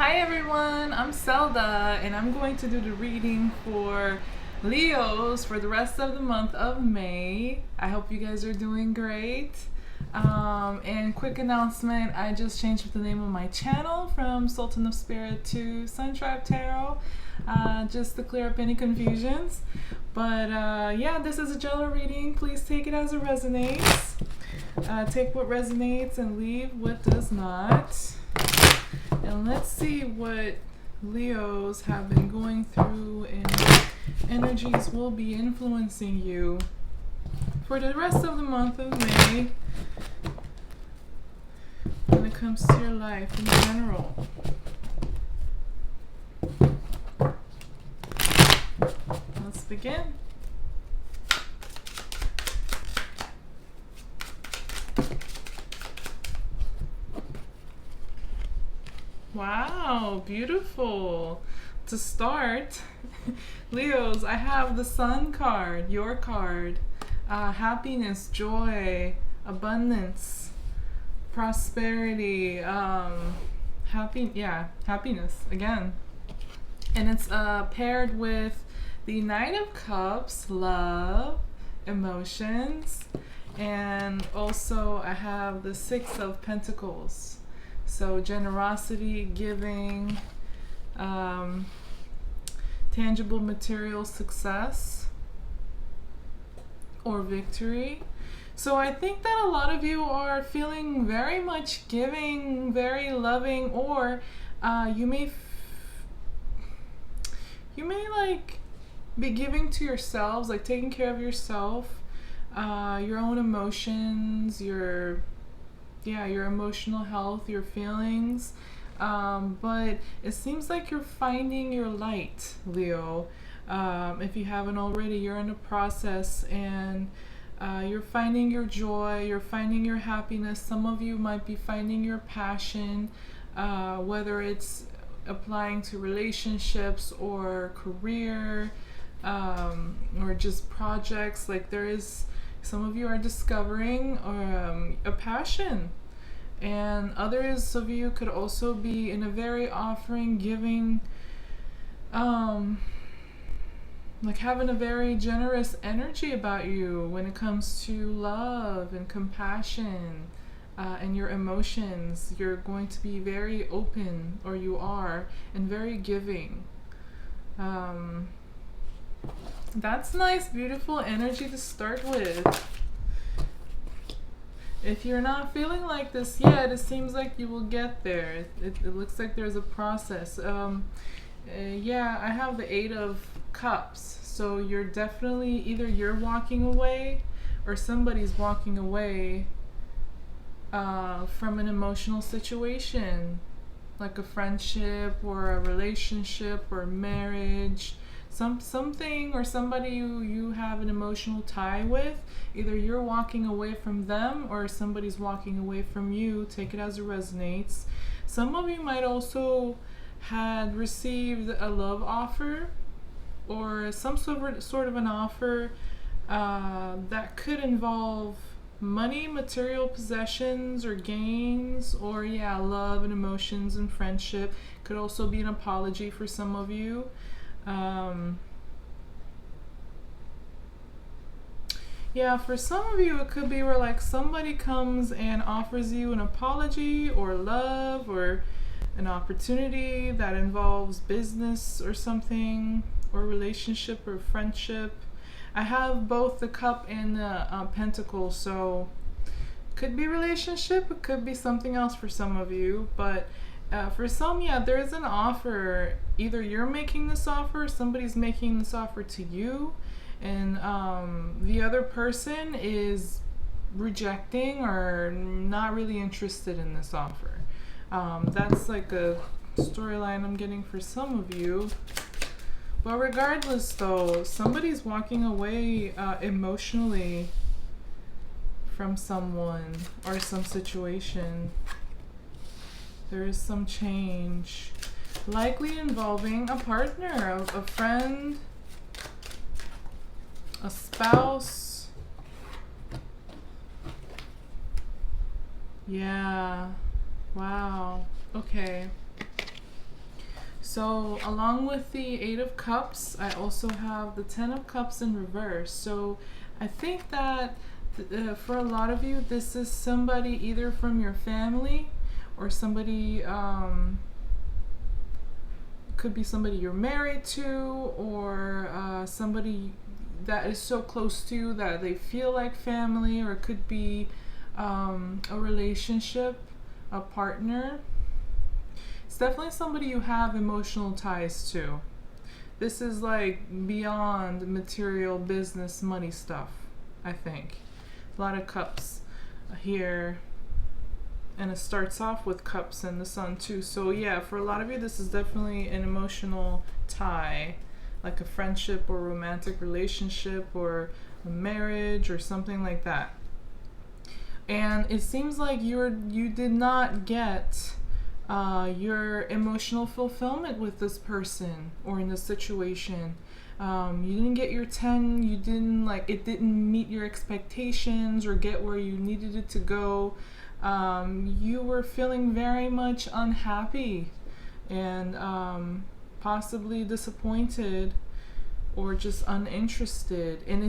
Hi everyone, I'm Zelda and I'm going to do the reading for Leos for the rest of the month of May. I hope you guys are doing great. And quick announcement, I just changed the name of my channel from Sultan of Spirit to Sun Tribe Tarot, just to clear up any confusions. But yeah, this is a general reading. Please take it as it resonates. Take what resonates and leave what does not. And let's see what Leos have been going through and energies will be influencing you for the rest of the month of May when it comes to your life in general. Let's begin. Wow, beautiful. To start, Leos, I have the Sun card, your card. Happiness, joy, abundance, prosperity, happiness again. And it's paired with the Knight of Cups, love, emotions, and also I have the Six of Pentacles. So generosity, giving, tangible material success or victory. So I think that a lot of you are feeling very much giving, very loving, or you may like be giving to yourselves, like taking care of yourself, your own emotions, your emotional health, your feelings. But it seems like you're finding your light, Leo. If you haven't already, you're in a process and you're finding your joy, you're finding your happiness. Some of you might be finding your passion, whether it's applying to relationships or career, or just projects. Like some of you are discovering a passion, and others of you could also be in a very offering, giving, like having a very generous energy about you when it comes to love and compassion, and your emotions. You're going to be very open, or you are, and very giving. That's nice, beautiful energy to start with. If you're not feeling like this yet, it seems like you will get there. It looks like there's a process. Yeah, I have the Eight of Cups. So you're definitely, either you're walking away or somebody's walking away from an emotional situation, like a friendship or a relationship or marriage. Something or somebody you have an emotional tie with. Either you're walking away from them or somebody's walking away from you. Take it as it resonates. Some of you might also had received a love offer or some sort of an offer that could involve money, material possessions, or gains, or love and emotions and friendship. Could also be an apology for some of you. Yeah, for some of you, it could be where like somebody comes and offers you an apology or love or an opportunity that involves business or something, or relationship or friendship. I have both the Cup and the Pentacle, so could be relationship, it could be something else for some of you, but for some, there is an offer. Either you're making this offer, or somebody's making this offer to you, and the other person is rejecting or not really interested in this offer. That's like a storyline I'm getting for some of you. But regardless, though, somebody's walking away emotionally from someone or some situation. There is some change, likely involving a partner, a friend, a spouse. Yeah. Wow. Okay. So along with the Eight of Cups, I also have the Ten of Cups in reverse. So I think that for a lot of you, this is somebody either from your family or somebody, could be somebody you're married to, or somebody that is so close to you that they feel like family, or it could be a relationship, a partner. It's definitely somebody you have emotional ties to. This is like beyond material, business, money stuff, I think. A lot of cups here. And it starts off with cups and the sun too. So yeah, for a lot of you, this is definitely an emotional tie, like a friendship or romantic relationship or a marriage or something like that. And it seems like you did not get your emotional fulfillment with this person or in this situation. You didn't get your 10, you didn't it didn't meet your expectations or get where you needed it to go. You were feeling very much unhappy and possibly disappointed or just uninterested. And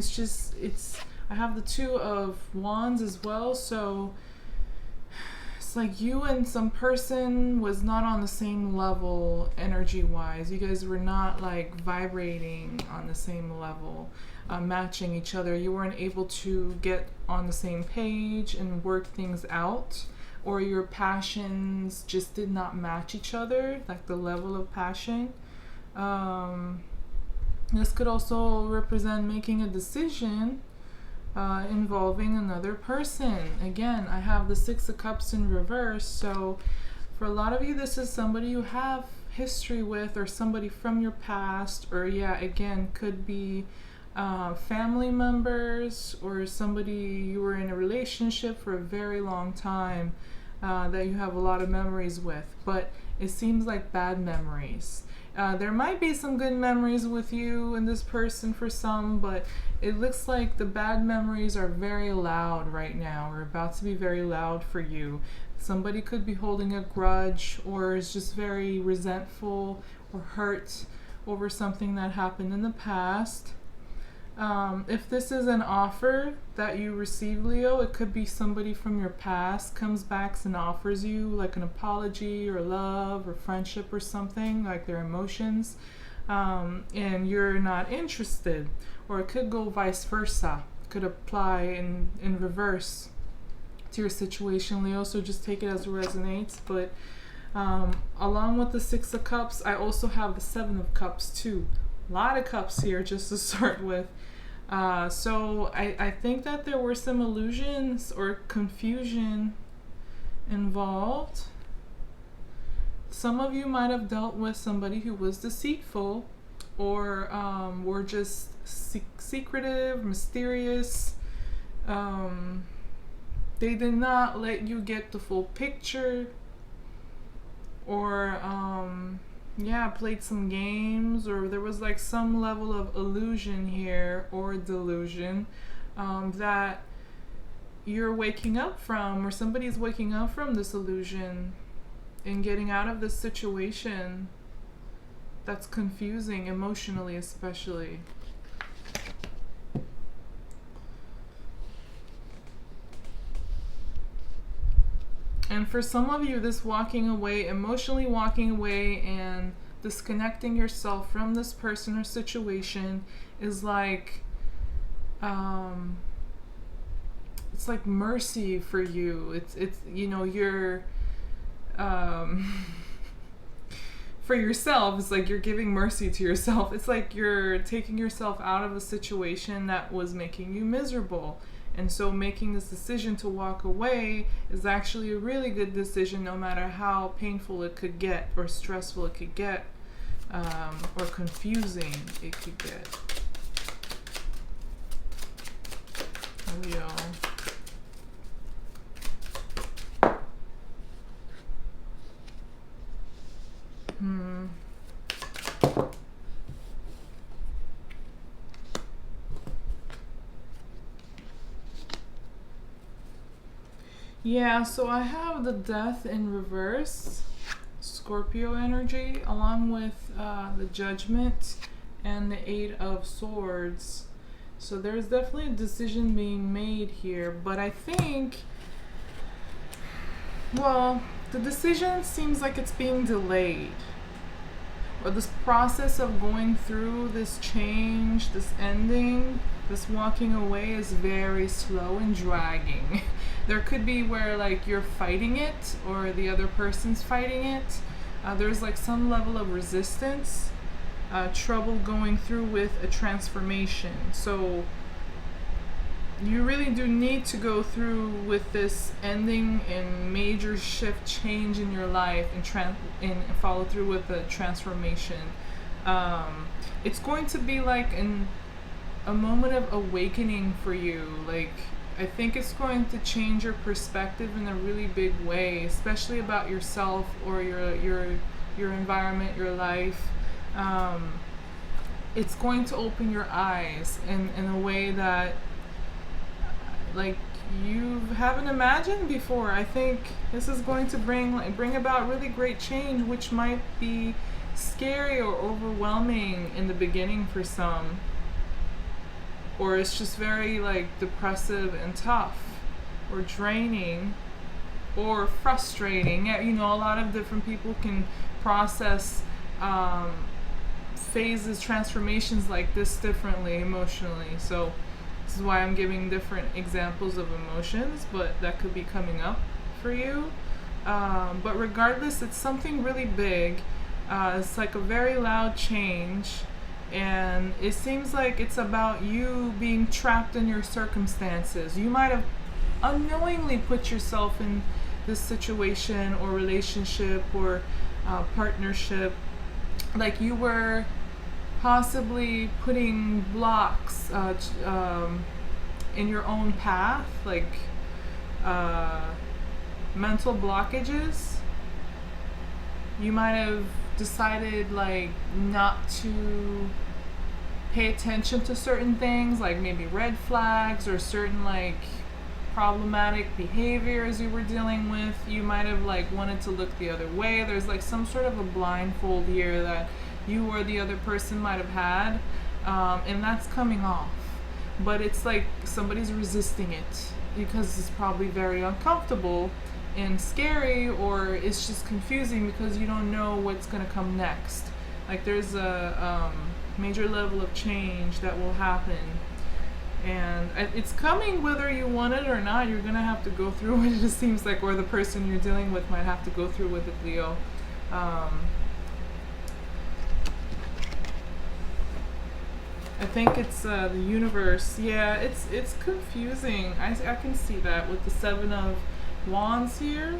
I have the Two of Wands as well, so it's like you and some person was not on the same level energy wise. You guys were not like vibrating on the same level, matching each other. You weren't able to get on the same page and work things out, or your passions just did not match each other, like the level of passion. This could also represent making a decision involving another person. Again, I have the Six of Cups in reverse, so for a lot of you, this is somebody you have history with or somebody from your past, or again, could be family members or somebody you were in a relationship for a very long time that you have a lot of memories with, but it seems like bad memories. There might be some good memories with you and this person for some, but it looks like the bad memories are very loud right now, or about to be very loud for you. Somebody could be holding a grudge or is just very resentful or hurt over something that happened in the past. If this is an offer that you receive, Leo, it could be somebody from your past comes back and offers you like an apology or love or friendship or something, like their emotions, and you're not interested. Or it could go vice versa. It could apply in reverse to your situation, Leo, so just take it as it resonates. But along with the Six of Cups, I also have the Seven of Cups too. A lot of cups here just to start with. So I think that there were some illusions or confusion involved. Some of you might have dealt with somebody who was deceitful or were just secretive, mysterious. They did not let you get the full picture, or played some games, or there was like some level of illusion here or delusion that you're waking up from, or somebody's waking up from this illusion and getting out of this situation that's confusing emotionally, especially. And for some of you, this walking away, emotionally walking away and disconnecting yourself from this person or situation is like, it's like mercy for you. It's you're, for yourself, it's like you're giving mercy to yourself. It's like you're taking yourself out of a situation that was making you miserable. And so making this decision to walk away is actually a really good decision, no matter how painful it could get, or stressful it could get, or confusing it could get. Leo. Yeah, so I have the Death in reverse. Scorpio energy, along with the Judgment and the Eight of Swords. So there's definitely a decision being made here, but I think, well, the decision seems like it's being delayed. Or this process of going through this change, this ending, this walking away is very slow and dragging. There could be where like you're fighting it or the other person's fighting it. There's like some level of resistance, trouble going through with a transformation. So you really do need to go through with this ending and major shift change in your life and follow through with the transformation. It's going to be like a moment of awakening for you. Like, I think it's going to change your perspective in a really big way, especially about yourself or your environment, your life. It's going to open your eyes in a way that like you haven't imagined before. I think this is going to bring about really great change, which might be scary or overwhelming in the beginning for some, or it's just very like depressive and tough or draining or frustrating. You know, a lot of different people can process phases, transformations like this differently emotionally. So this is why I'm giving different examples of emotions, but that could be coming up for you. But regardless, it's something really big. It's like a very loud change, and it seems like it's about you being trapped in your circumstances. You might have unknowingly put yourself in this situation or relationship or partnership. Like you were possibly putting blocks in your own path, like mental blockages. You might have decided like not to pay attention to certain things, like maybe red flags or certain like problematic behaviors you were dealing with. You might have like wanted to look the other way. There's like some sort of a blindfold here that you or the other person might have had, and that's coming off. But it's like somebody's resisting it because it's probably very uncomfortable and scary, or it's just confusing because you don't know what's going to come next. Like there's a major level of change that will happen, and it's coming whether you want it or not. You're going to have to go through it, it seems like, or the person you're dealing with might have to go through with it, Leo. I think it's the universe. Yeah, it's confusing. I can see that with the Seven of Wands here.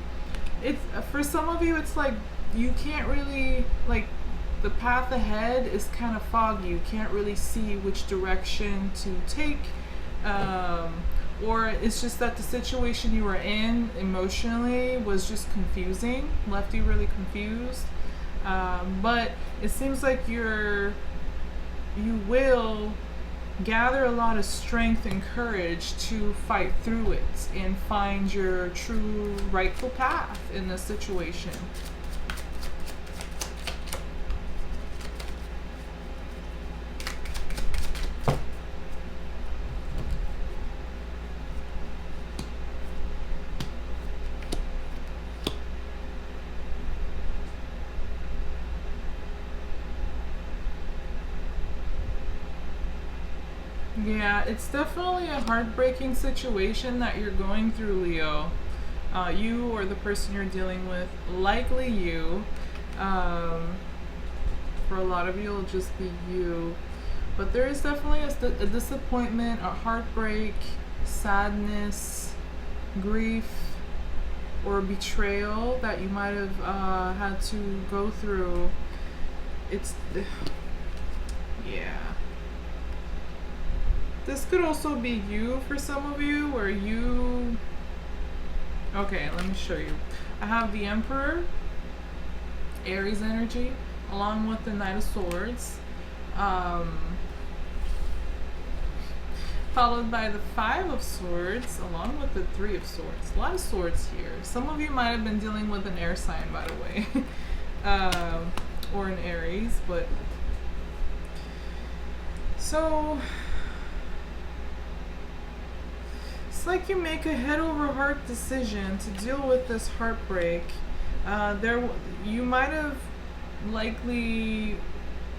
It's for some of you, it's like you can't really, like, the path ahead is kind of foggy. You can't really see which direction to take, or it's just that the situation you were in emotionally was just confusing, left you really confused. But it seems like you will gather a lot of strength and courage to fight through it and find your true rightful path in this situation. Yeah, it's definitely a heartbreaking situation that you're going through, Leo. You or the person you're dealing with, likely you. For a lot of you, it'll just be you. But there is definitely a disappointment, a heartbreak, sadness, grief, or betrayal that you might have had to go through. Yeah. This could also be you for some of you, where you... Okay, let me show you. I have the Emperor, Aries energy, along with the Knight of Swords, followed by the Five of Swords, along with the Three of Swords. A lot of swords here. Some of you might have been dealing with an air sign, by the way. or an Aries, but so it's like you make a head over heart decision to deal with this heartbreak. You might have likely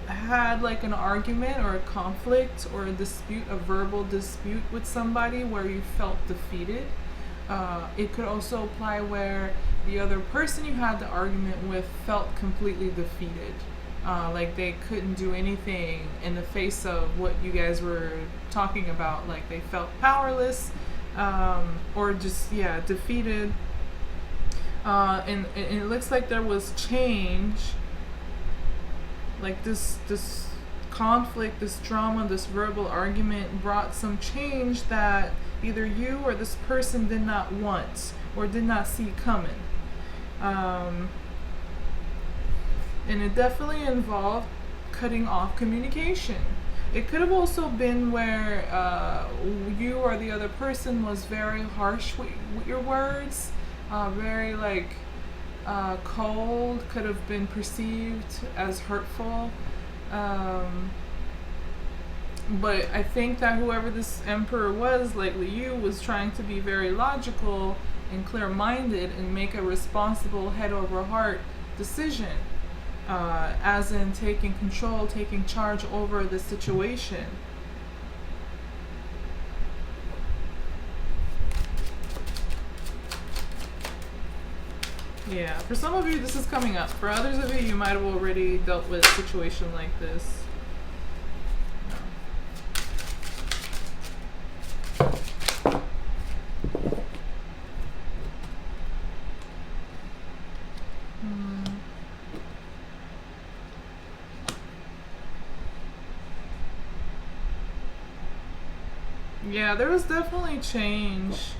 had like an argument or a conflict or a dispute, a verbal dispute with somebody where you felt defeated. It could also apply where the other person you had the argument with felt completely defeated. Like they couldn't do anything in the face of what you guys were talking about. Like they felt powerless, or just, yeah, defeated. And it looks like there was change. Like this conflict, this drama, this verbal argument brought some change that either you or this person did not want or did not see coming. And it definitely involved cutting off communication. It could have also been where you or the other person was very harsh with your words, very like cold, could have been perceived as hurtful. But I think that whoever this emperor was, likely you, was trying to be very logical and clear-minded and make a responsible head over heart decision, as in taking control, taking charge over the situation. Yeah, for some of you this is coming up. For others of you, you might have already dealt with a situation like this. Yeah, there was definitely change.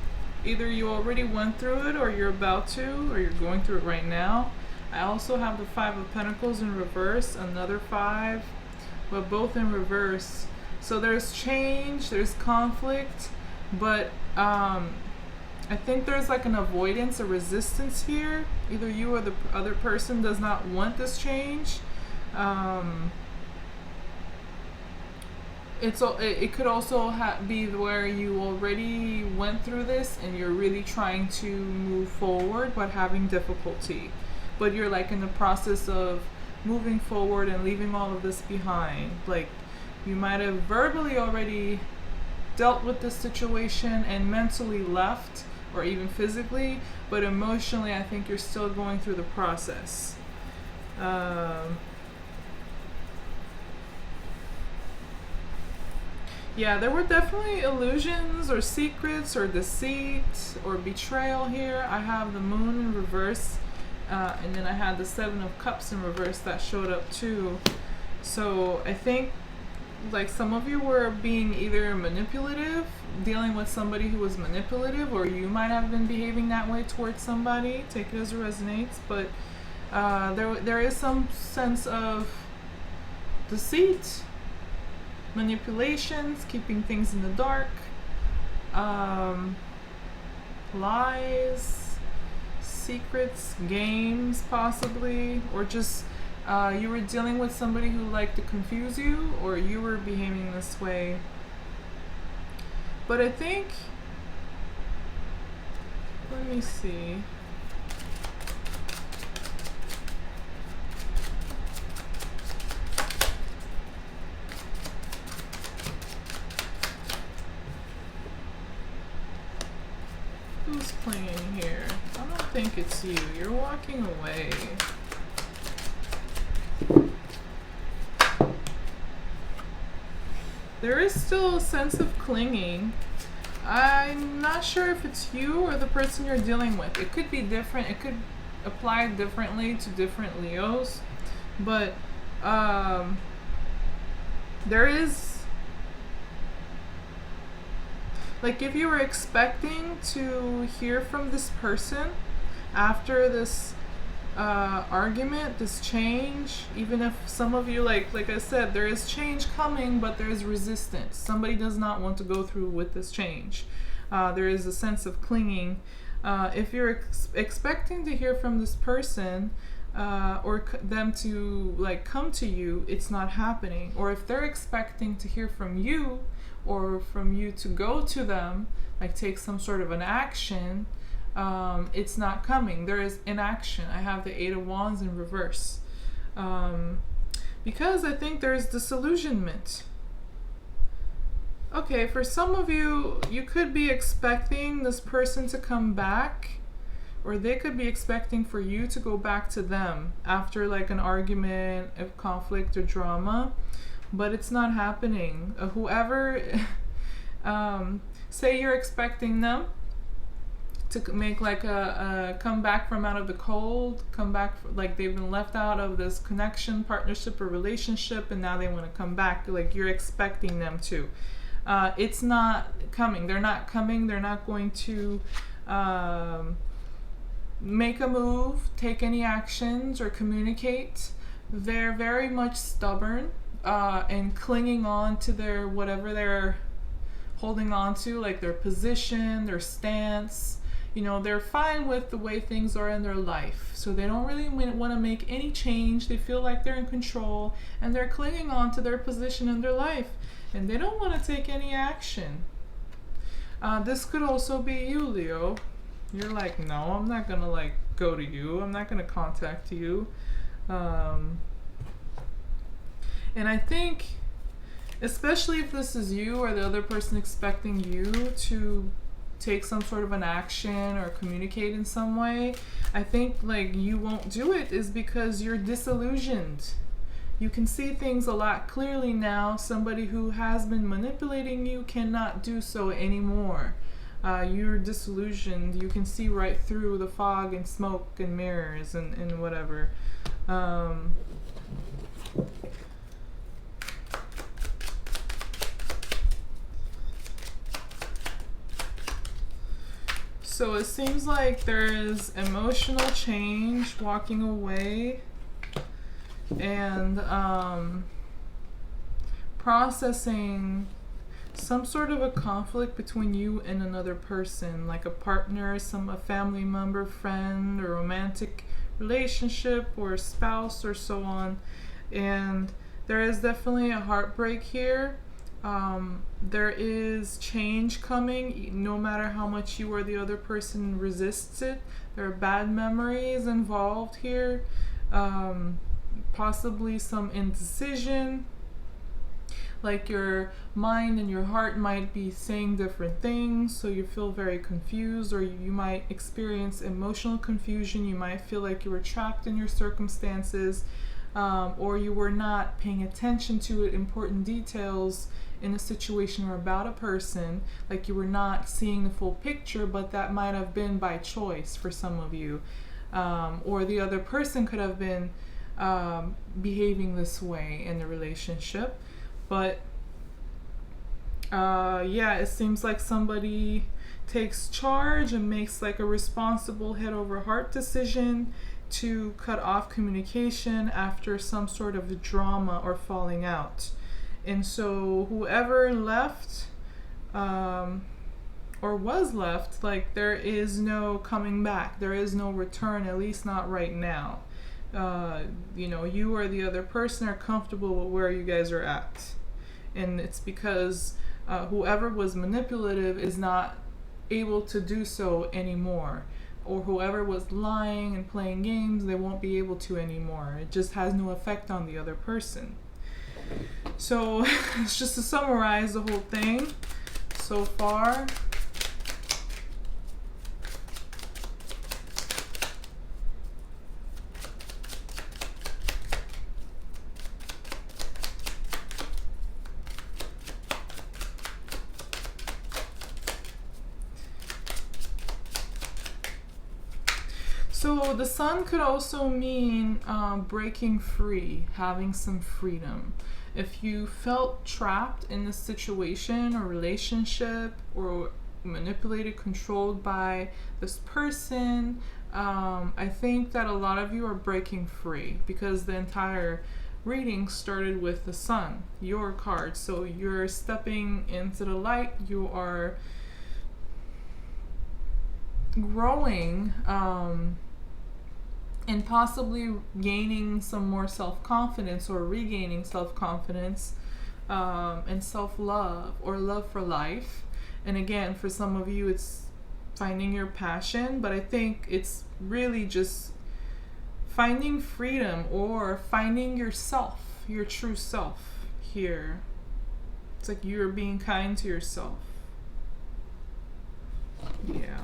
Either you already went through it, or you're about to, or you're going through it right now. I also have the Five of Pentacles in reverse, another five, but both in reverse. So there's change, there's conflict, but I think there's like an avoidance, a resistance here. Either you or the other person does not want this change. It could also be where you already went through this and you're really trying to move forward but having difficulty. But you're like in the process of moving forward and leaving all of this behind. Like you might have verbally already dealt with this situation and mentally left, or even physically, but emotionally I think you're still going through the process. Yeah, there were definitely illusions or secrets or deceit or betrayal here. I have the Moon in reverse, and then I had the Seven of Cups in reverse that showed up too. So I think like some of you were being either manipulative, dealing with somebody who was manipulative, or you might have been behaving that way towards somebody. Take it as it resonates, but there is some sense of deceit, manipulations, keeping things in the dark, lies, secrets, games possibly, or just you were dealing with somebody who liked to confuse you, or you were behaving this way. But I think, let me see. Who's playing here? I don't think it's you. You're walking away. There is still a sense of clinging. I'm not sure if it's you or the person you're dealing with. It could be different. It could apply differently to different Leos. But there is, like, if you were expecting to hear from this person after this argument, this change, even if some of you, like I said, there is change coming, but there is resistance. Somebody does not want to go through with this change. There is a sense of clinging. If you're expecting to hear from this person, them to like come to you, it's not happening. Or if they're expecting to hear from you or from you to go to them, like take some sort of an action, it's not coming. There is inaction. I have the Eight of Wands in reverse. Because I think there's disillusionment. Okay, for some of you, you could be expecting this person to come back, or they could be expecting for you to go back to them after like an argument, of conflict or drama, but it's not happening. Whoever, say you're expecting them to make like a come back from out of the cold, come back like they've been left out of this connection, partnership, or relationship, and now they want to come back. Like you're expecting them to. It's not coming. They're not coming. They're not going to make a move, take any actions, or communicate. They're very much stubborn and clinging on to their whatever they're holding on to, like their position, their stance. You know, they're fine with the way things are in their life. So they don't really want to make any change. They feel like they're in control and they're clinging on to their position in their life. And they don't want to take any action. This could also be you, Leo. You're like, no, I'm not going to like go to you. I'm not going to contact you. And I think, especially if this is you or the other person expecting you to take some sort of an action or communicate in some way, I think like you won't do it is because you're disillusioned. You can see things a lot clearly now. Somebody who has been manipulating you cannot do so anymore. You're disillusioned. You can see right through the fog and smoke and mirrors and whatever. So it seems like there is emotional change, walking away, and processing some sort of a conflict between you and another person, like a partner, a family member, friend, or romantic relationship, or spouse, or so on. And there is definitely a heartbreak here. There is change coming, no matter how much you or the other person resists it. There are bad memories involved here, possibly some indecision, like your mind and your heart might be saying different things, so you feel very confused, or you might experience emotional confusion. You might feel like you were trapped in your circumstances, or you were not paying attention to important details in a situation or about a person, like you were not seeing the full picture, but that might have been by choice for some of you, or the other person could have been behaving this way in the relationship. But yeah, it seems like somebody takes charge and makes like a responsible head over heart decision to cut off communication after some sort of drama or falling out. And so whoever left, or was left, like there is no coming back. There is no return, at least not right now. You know, you or the other person are comfortable with where you guys are at. And it's because whoever was manipulative is not able to do so anymore. Or whoever was lying and playing games, they won't be able to anymore. It just has no effect on the other person. So it's just to summarize the whole thing so far. So the sun could also mean breaking free, having some freedom. If you felt trapped in a situation or relationship, or manipulated, controlled by this person, I think that a lot of you are breaking free, because the entire reading started with the sun, your card. So you're stepping into the light, you are growing and possibly gaining some more self-confidence or regaining self-confidence, and self-love or love for life. And again, for some of you, it's finding your passion, but I think it's really just finding freedom or finding yourself, your true self here. It's like you're being kind to yourself. Yeah.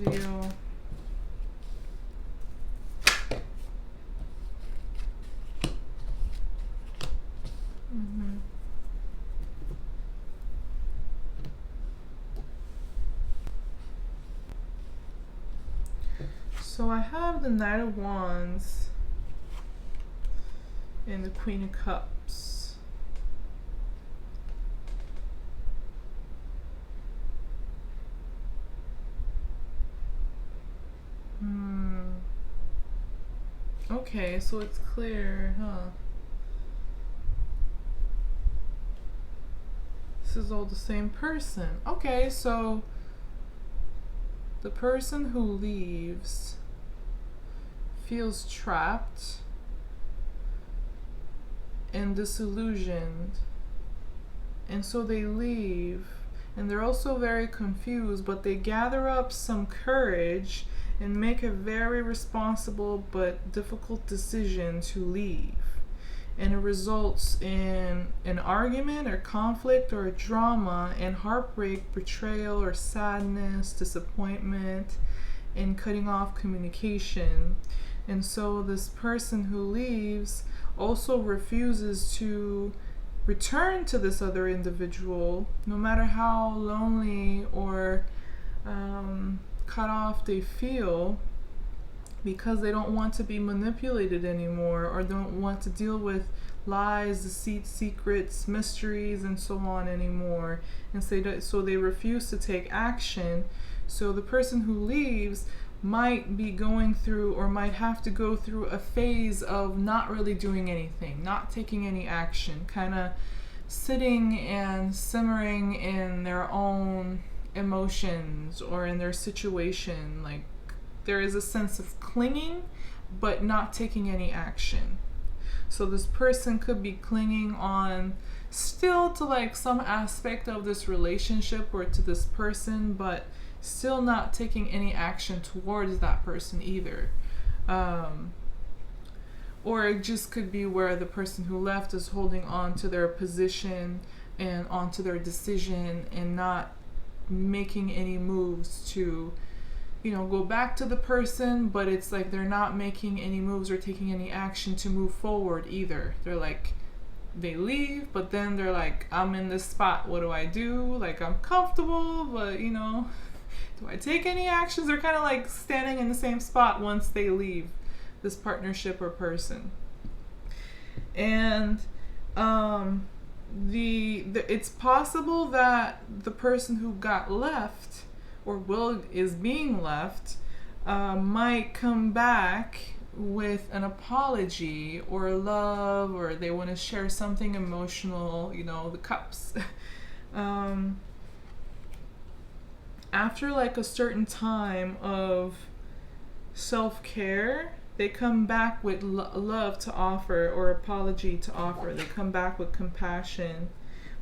Leo. So I have the Knight of Wands and the Queen of Cups. Okay, so it's clear, huh? This is all the same person. Okay, so the person who leaves feels trapped and disillusioned, and so they leave, and they're also very confused, but they gather up some courage and make a very responsible but difficult decision to leave, and it results in an argument or conflict or a drama and heartbreak, betrayal or sadness, disappointment, and cutting off communication. And so this person who leaves also refuses to return to this other individual, no matter how lonely or cut off they feel, because they don't want to be manipulated anymore, or don't want to deal with lies, deceit, secrets, mysteries, and so on anymore. And so they refuse to take action. So the person who leaves might be going through, or might have to go through, a phase of not really doing anything, not taking any action, kind of sitting and simmering in their own emotions or in their situation. Like, there is a sense of clinging but not taking any action. So this person could be clinging on still to like some aspect of this relationship or to this person, but still not taking any action towards that person either. Or it just could be where the person who left is holding on to their position and onto their decision and not making any moves to, go back to the person, but it's like they're not making any moves or taking any action to move forward either. They're like, they leave, but then they're like, I'm in this spot, what do I do? Like, I'm comfortable, but do I take any actions? They're kind of like standing in the same spot once they leave this partnership or person. And it's possible that the person who got left or is being left might come back with an apology or love, or they want to share something emotional, the cups. After like a certain time of self-care, they come back with love to offer or apology to offer. They come back with compassion,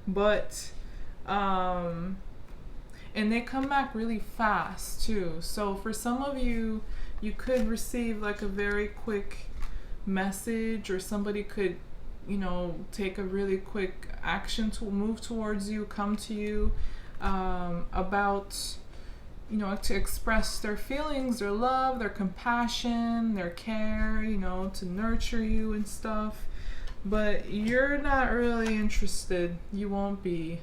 but and they come back really fast too. So for some of you, you could receive like a very quick message, or somebody could, take a really quick action to move towards you, come to you about, to express their feelings, their love, their compassion, their care, to nurture you and stuff. But you're not really interested. You won't be.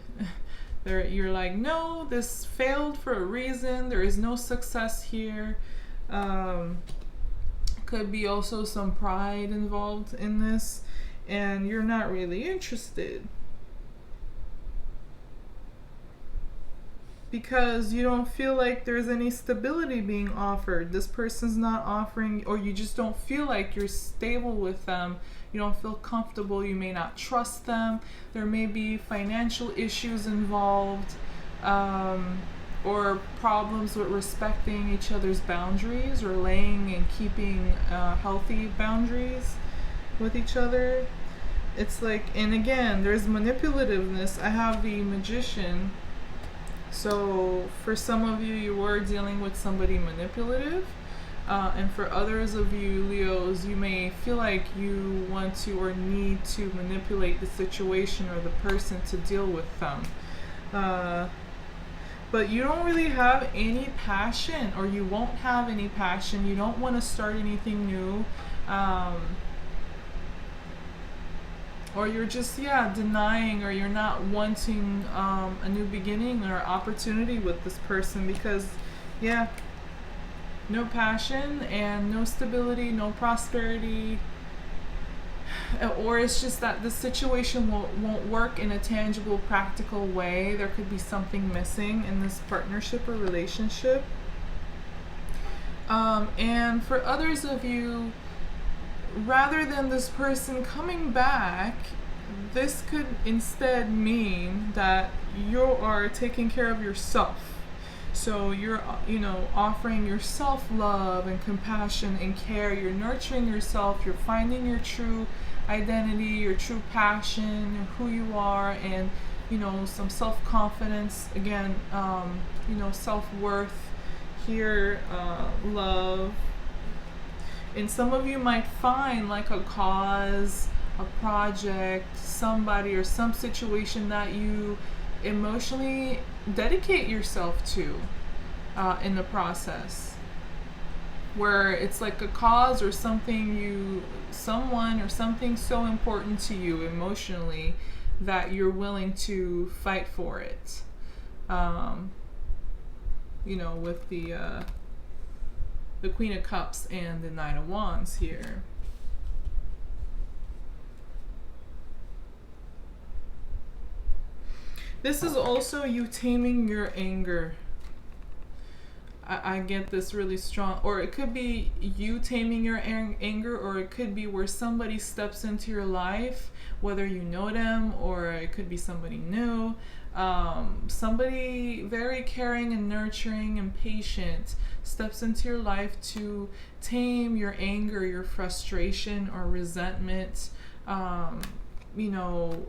You're like, no, this failed for a reason. There is no success here. Could be also some pride involved in this, and you're not really interested. Because you don't feel like there's any stability being offered. This person's not offering, or you just don't feel like you're stable with them. You don't feel comfortable. You may not trust them. There may be financial issues involved. or problems with respecting each other's boundaries or laying and keeping healthy boundaries with each other. It's like, and again, there's manipulativeness. I have the Magician. So for some of you, you were dealing with somebody manipulative. And for others of you, Leos, you may feel like you want to or need to manipulate the situation or the person to deal with them. But you don't really have any passion, or you won't have any passion. You don't want to start anything new. Or you're just, denying, or you're not wanting a new beginning or opportunity with this person because, no passion and no stability, no prosperity. Or it's just that the situation won't work in a tangible, practical way. There could be something missing in this partnership or relationship. And for others of you, rather than this person coming back, this could instead mean that you are taking care of yourself. So you're, offering yourself love and compassion and care. You're nurturing yourself. You're finding your true identity, your true passion, who you are, and, some self-confidence. Again, self-worth here, love. And some of you might find like a cause, a project, somebody, or some situation that you emotionally dedicate yourself to in the process, where it's like a cause or someone or something so important to you emotionally that you're willing to fight for it. With the Queen of Cups and the Nine of Wands here. This is also you taming your anger. I get this really strong. Or it could be you taming your anger, or it could be where somebody steps into your life, whether you know them or it could be somebody new. Somebody very caring and nurturing and patient steps into your life to tame your anger, your frustration or resentment. A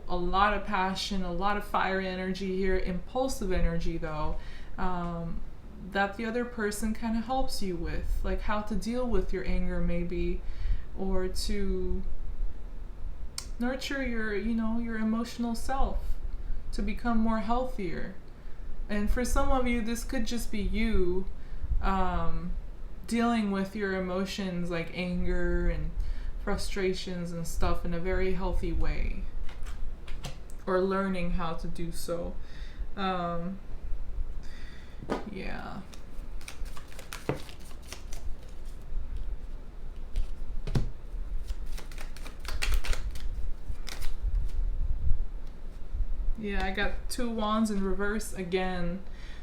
lot of passion, a lot of fire energy here, impulsive energy though, that the other person kind of helps you with, like how to deal with your anger maybe, or to nurture your emotional self to become more healthier. And for some of you, this could just be you dealing with your emotions like anger and frustrations and stuff in a very healthy way, or learning how to do so. I got 2 wands in reverse again.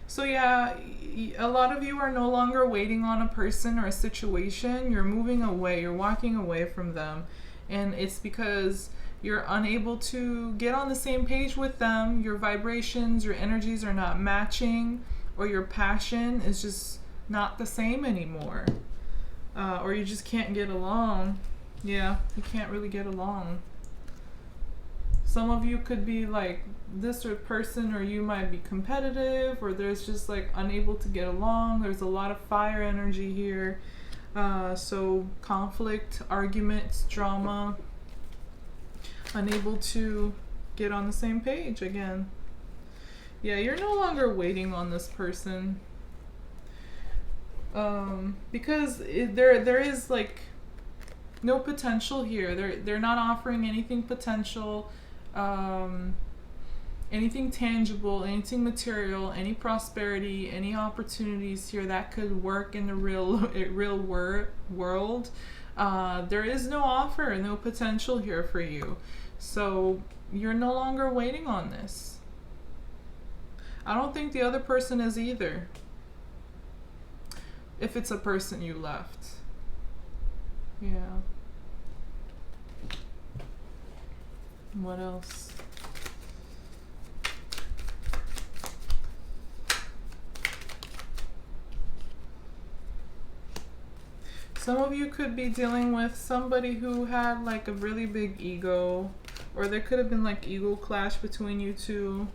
So a lot of you are no longer waiting on a person or a situation. You're moving away. You're walking away from them. And it's because you're unable to get on the same page with them. Your vibrations, your energies are not matching, or your passion is just not the same anymore. Or you just can't get along. You can't really get along. Some of you could be like this person, or you might be competitive, or there's just like unable to get along. There's a lot of fire energy here. So conflict, arguments, drama, unable to get on the same page again. You're no longer waiting on this person. Because there is like no potential here. They're not offering anything potential. Anything tangible, anything material, any prosperity, any opportunities here that could work in the real world. There is no offer, no potential here for you. So you're no longer waiting on this. I don't think the other person is either, if it's a person you left. What else? some of you could be dealing with somebody who had like a really big ego, or there could have been like ego clash between you two.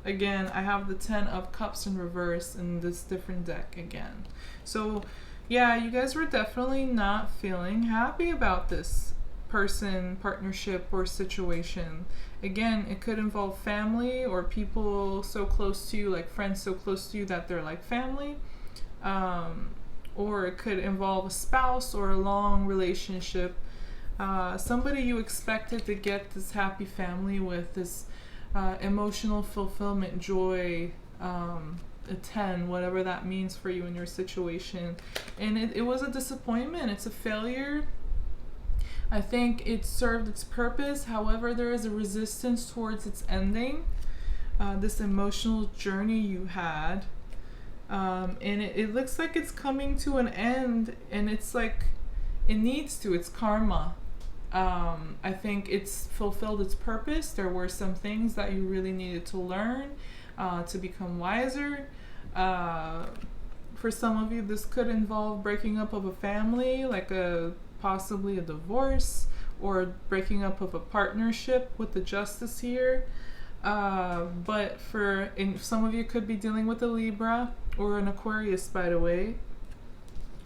Again, I have the 10 of Cups in reverse in this different deck again. So yeah, you guys were definitely not feeling happy about this person, partnership, or situation. Again, it could involve family or people so close to you, like friends so close to you that they're like family. Or it could involve a spouse or a long relationship. Somebody you expected to get this happy family with, this emotional fulfillment, joy, a 10, whatever that means for you in your situation. And it was a disappointment. It's a failure. I think it served its purpose. However, there is a resistance towards its ending. This emotional journey you had. And it looks like it's coming to an end, and it's like it needs to. It's karma. I think it's fulfilled its purpose. There were some things that you really needed to learn to become wiser. For some of you, this could involve breaking up of a family, like possibly a divorce, or breaking up of a partnership with the Justice here. But some of you could be dealing with a Libra or an Aquarius, by the way.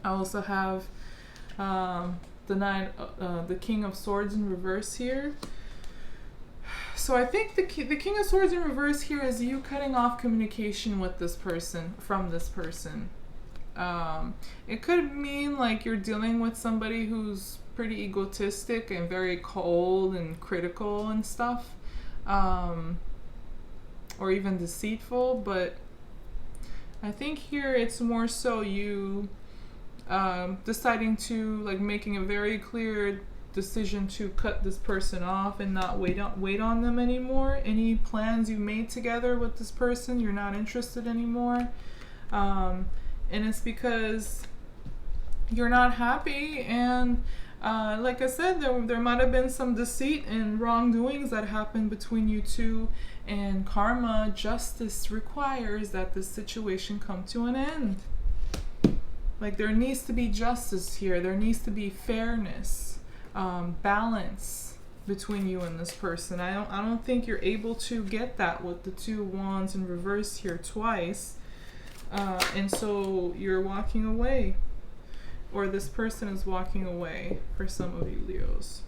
I also have the King of Swords in reverse here. So I think the King of Swords in reverse here is you cutting off communication with this person, from this person. It could mean like you're dealing with somebody who's pretty egotistic and very cold and critical and stuff. Or even deceitful, but I think here it's more so you deciding to, like, making a very clear decision to cut this person off and not wait on them anymore. Any plans you made together with this person, you're not interested anymore. And it's because you're not happy, and like I said, there might have been some deceit and wrongdoings that happened between you two, and karma, justice, requires that this situation come to an end. Like, there needs to be justice here. There needs to be fairness, balance between you and this person. I don't think you're able to get that with the 2 wands in reverse here twice. And so you're walking away, or this person is walking away for some of you Leos.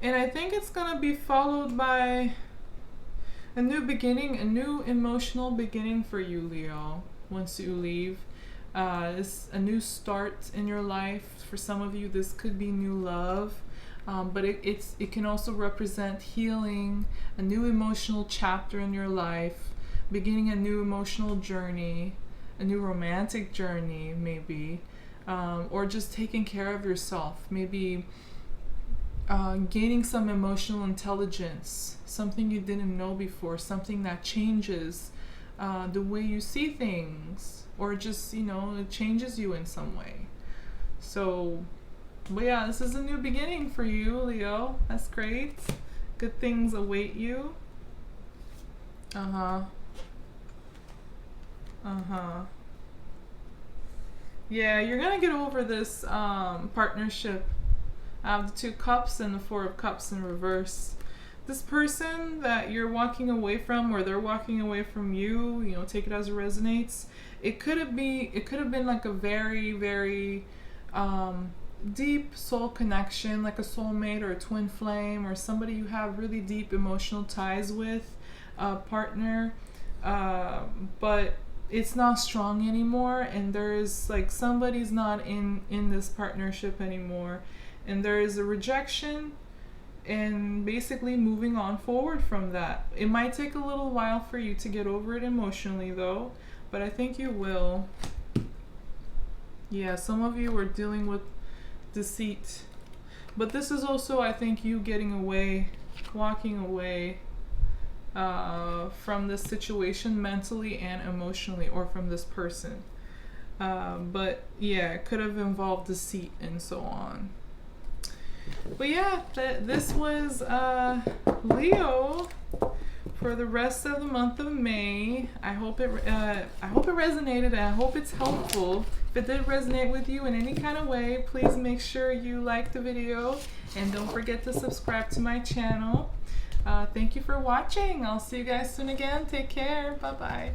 And I think it's going to be followed by a new beginning, a new emotional beginning for you, Leo, once you leave. It's a new start in your life. For some of you, this could be new love. But it can also represent healing, a new emotional chapter in your life, beginning a new emotional journey, a new romantic journey maybe, or just taking care of yourself, maybe gaining some emotional intelligence, something you didn't know before, something that changes the way you see things, or just, it changes you in some way. So, but yeah, this is a new beginning for you, Leo. That's great. Good things await you. Yeah, you're gonna get over this partnership. I have the 2 cups and the 4 of cups in reverse. This person that you're walking away from, or they're walking away from you, take it as it resonates. It could have been like a very, very deep soul connection, like a soulmate or a twin flame, or somebody you have really deep emotional ties with, a partner, but it's not strong anymore, and there's like somebody's not in this partnership anymore, and there is a rejection, and basically moving on forward from that. It might take a little while for you to get over it emotionally though, but I think you will. Yeah, some of you are dealing with deceit, but this is also, I think, you getting away, walking away from this situation mentally and emotionally, or from this person. But yeah, it could have involved deceit and so on. But yeah, this was Leo for the rest of the month of May. I hope it resonated, and I hope it's helpful. If it did resonate with you in any kind of way, please make sure you like the video and don't forget to subscribe to my channel. Thank you for watching. I'll see you guys soon again. Take care. Bye-bye.